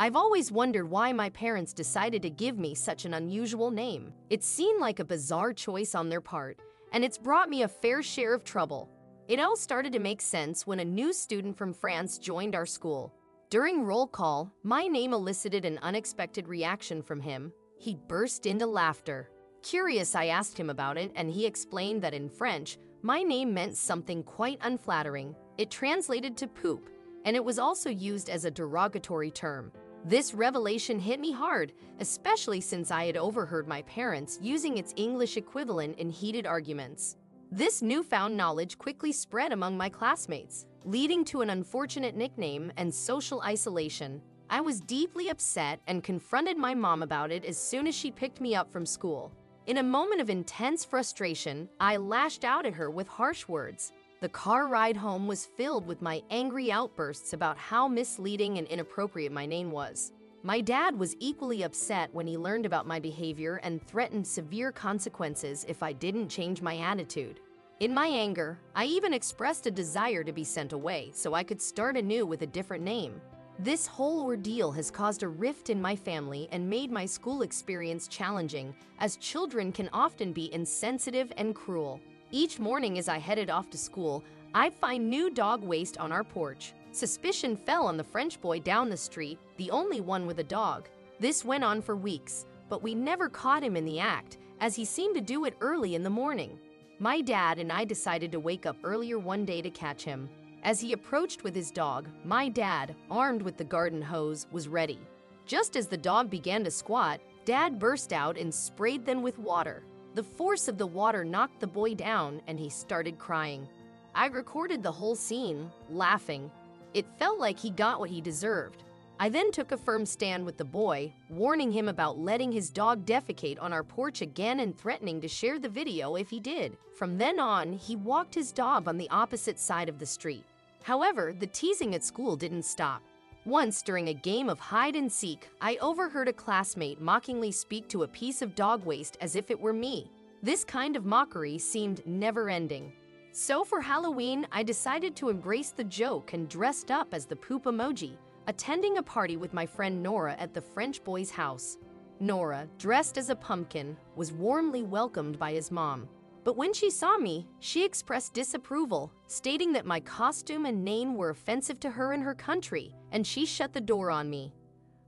I've always wondered why my parents decided to give me such an unusual name. It seemed like a bizarre choice on their part, and it's brought me a fair share of trouble. It all started to make sense when a new student from France joined our school. During roll call, my name elicited an unexpected reaction from him. He burst into laughter. Curious, I asked him about it, and he explained that in French, my name meant something quite unflattering. It translated to poop, and it was also used as a derogatory term. This revelation hit me hard, especially since I had overheard my parents using its English equivalent in heated arguments. This newfound knowledge quickly spread among my classmates, leading to an unfortunate nickname and social isolation. I was deeply upset and confronted my mom about it as soon as she picked me up from school. In a moment of intense frustration, I lashed out at her with harsh words. The car ride home was filled with my angry outbursts about how misleading and inappropriate my name was. My dad was equally upset when he learned about my behavior and threatened severe consequences if I didn't change my attitude. In my anger, I even expressed a desire to be sent away so I could start anew with a different name. This whole ordeal has caused a rift in my family and made my school experience challenging, as children can often be insensitive and cruel. Each morning as I headed off to school, I'd find new dog waste on our porch. Suspicion fell on the French boy down the street, the only one with a dog. This went on for weeks, but we never caught him in the act, as he seemed to do it early in the morning. My dad and I decided to wake up earlier one day to catch him. As he approached with his dog, my dad, armed with the garden hose, was ready. Just as the dog began to squat, Dad burst out and sprayed them with water. The force of the water knocked the boy down and he started crying. I recorded the whole scene, laughing. It felt like he got what he deserved. I then took a firm stand with the boy, warning him about letting his dog defecate on our porch again and threatening to share the video if he did. From then on, he walked his dog on the opposite side of the street. However, the teasing at school didn't stop. Once, during a game of hide-and-seek, I overheard a classmate mockingly speak to a piece of dog waste as if it were me. This kind of mockery seemed never-ending. So for Halloween, I decided to embrace the joke and dressed up as the poop emoji, attending a party with my friend Nora at the French boy's house. Nora, dressed as a pumpkin, was warmly welcomed by his mom. But when she saw me, she expressed disapproval, stating that my costume and name were offensive to her and her country, and she shut the door on me.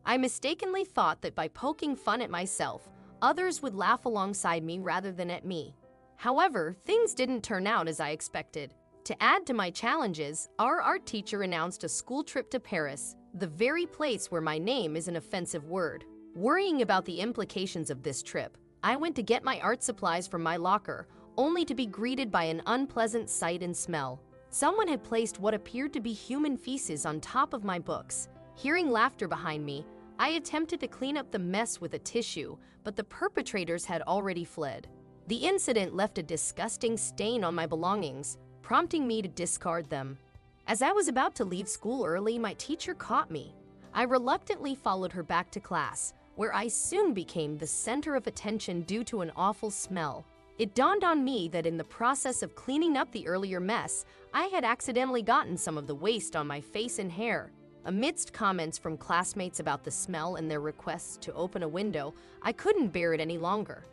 I mistakenly thought that by poking fun at myself, others would laugh alongside me rather than at me. However, things didn't turn out as I expected. To add to my challenges, our art teacher announced a school trip to Paris, the very place where my name is an offensive word. Worrying about the implications of this trip, I went to get my art supplies from my locker, only to be greeted by an unpleasant sight and smell. Someone had placed what appeared to be human feces on top of my books. Hearing laughter behind me, I attempted to clean up the mess with a tissue, but the perpetrators had already fled. The incident left a disgusting stain on my belongings, prompting me to discard them. As I was about to leave school early, my teacher caught me. I reluctantly followed her back to class, where I soon became the center of attention due to an awful smell. It dawned on me that in the process of cleaning up the earlier mess, I had accidentally gotten some of the waste on my face and hair. Amidst comments from classmates about the smell and their requests to open a window, I couldn't bear it any longer.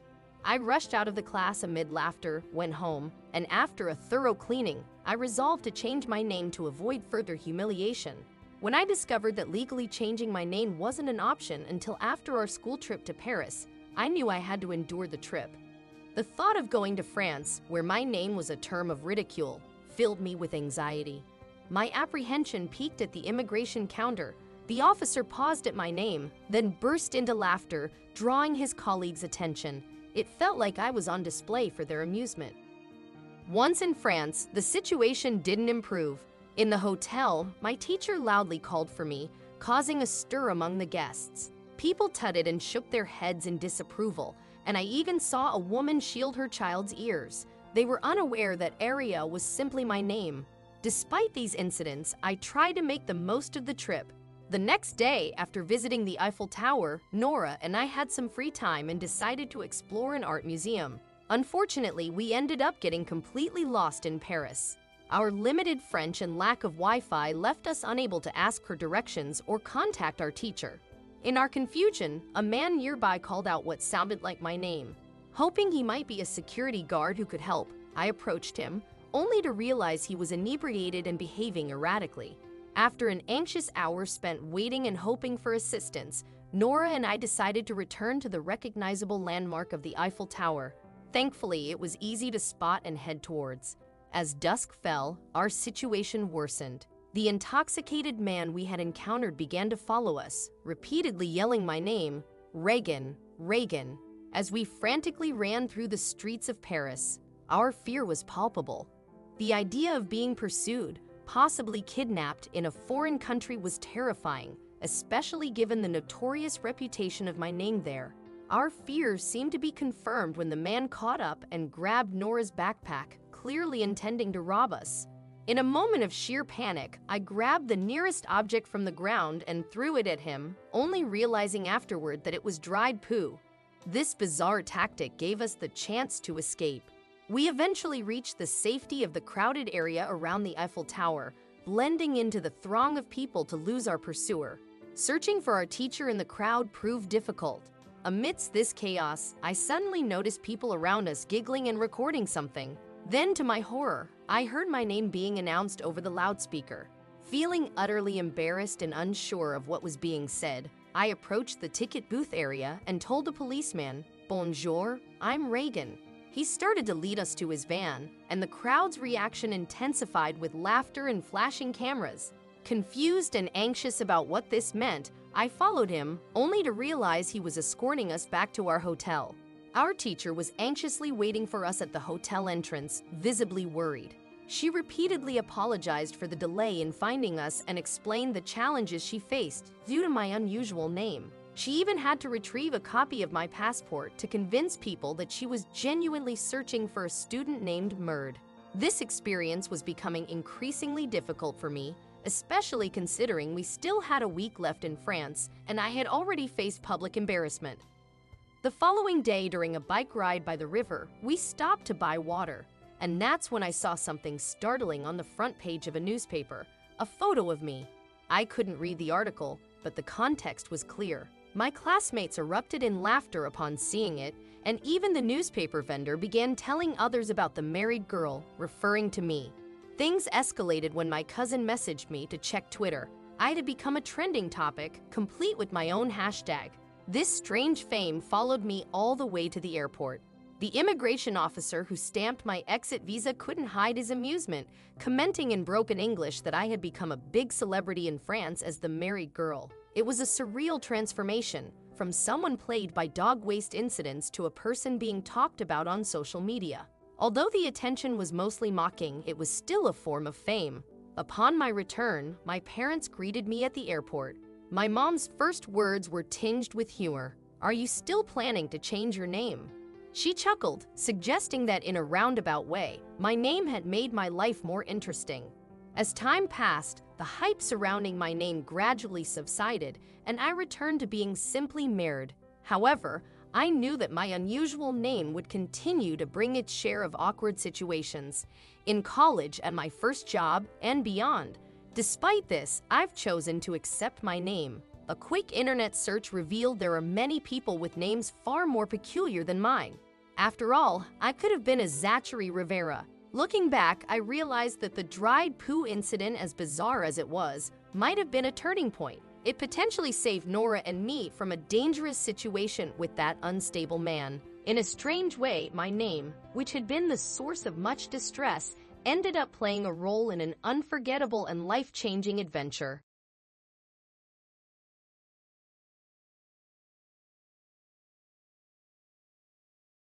I rushed out of the class amid laughter, went home, and after a thorough cleaning, I resolved to change my name to avoid further humiliation. When I discovered that legally changing my name wasn't an option until after our school trip to Paris, I knew I had to endure the trip. The thought of going to France, where my name was a term of ridicule, filled me with anxiety. My apprehension peaked at the immigration counter. The officer paused at my name, then burst into laughter, drawing his colleagues' attention. It felt like I was on display for their amusement. Once in France, the situation didn't improve. In the hotel, my teacher loudly called for me, causing a stir among the guests. People tutted and shook their heads in disapproval, and I even saw a woman shield her child's ears. They were unaware that Aria was simply my name. Despite these incidents, I tried to make the most of the trip. The next day, after visiting the Eiffel Tower, Nora and I had some free time and decided to explore an art museum. Unfortunately, we ended up getting completely lost in Paris. Our limited French and lack of Wi-Fi left us unable to ask for directions or contact our teacher. In our confusion, a man nearby called out what sounded like my name. Hoping he might be a security guard who could help, I approached him, only to realize he was inebriated and behaving erratically. After an anxious hour spent waiting and hoping for assistance, Nora and I decided to return to the recognizable landmark of the Eiffel Tower. Thankfully, it was easy to spot and head towards. As dusk fell, our situation worsened. The intoxicated man we had encountered began to follow us, repeatedly yelling my name, Reagan, Reagan. As we frantically ran through the streets of Paris, our fear was palpable. The idea of being pursued, possibly kidnapped in a foreign country was terrifying, especially given the notorious reputation of my name there. Our fears seemed to be confirmed when the man caught up and grabbed Nora's backpack, clearly intending to rob us. In a moment of sheer panic, I grabbed the nearest object from the ground and threw it at him, only realizing afterward that it was dried poo. This bizarre tactic gave us the chance to escape. We eventually reached the safety of the crowded area around the Eiffel Tower, blending into the throng of people to lose our pursuer. Searching for our teacher in the crowd proved difficult. Amidst this chaos, I suddenly noticed people around us giggling and recording something. Then, to my horror, I heard my name being announced over the loudspeaker. Feeling utterly embarrassed and unsure of what was being said, I approached the ticket booth area and told a policeman, "Bonjour, I'm Reagan." He started to lead us to his van, and the crowd's reaction intensified with laughter and flashing cameras. Confused and anxious about what this meant, I followed him, only to realize he was escorting us back to our hotel. Our teacher was anxiously waiting for us at the hotel entrance, visibly worried. She repeatedly apologized for the delay in finding us and explained the challenges she faced due to my unusual name. She even had to retrieve a copy of my passport to convince people that she was genuinely searching for a student named Merd. This experience was becoming increasingly difficult for me, especially considering we still had a week left in France and I had already faced public embarrassment. The following day, during a bike ride by the river, we stopped to buy water. And that's when I saw something startling on the front page of a newspaper, a photo of me. I couldn't read the article, but the context was clear. My classmates erupted in laughter upon seeing it, and even the newspaper vendor began telling others about the married girl, referring to me. Things escalated when my cousin messaged me to check Twitter. I had become a trending topic, complete with my own hashtag. This strange fame followed me all the way to the airport. The immigration officer who stamped my exit visa couldn't hide his amusement, commenting in broken English that I had become a big celebrity in France as the married girl. It was a surreal transformation, from someone plagued by dog waste incidents to a person being talked about on social media. Although the attention was mostly mocking, it was still a form of fame. Upon my return, my parents greeted me at the airport. My mom's first words were tinged with humor. "Are you still planning to change your name?" She chuckled, suggesting that in a roundabout way, my name had made my life more interesting. As time passed, the hype surrounding my name gradually subsided, and I returned to being simply Merd. However, I knew that my unusual name would continue to bring its share of awkward situations, in college, at my first job, and beyond. Despite this, I've chosen to accept my name. A quick internet search revealed there are many people with names far more peculiar than mine. After all, I could have been a Zachary Rivera. Looking back, I realized that the dried poo incident, as bizarre as it was, might have been a turning point. It potentially saved Nora and me from a dangerous situation with that unstable man. In a strange way, my name, which had been the source of much distress, ended up playing a role in an unforgettable and life-changing adventure.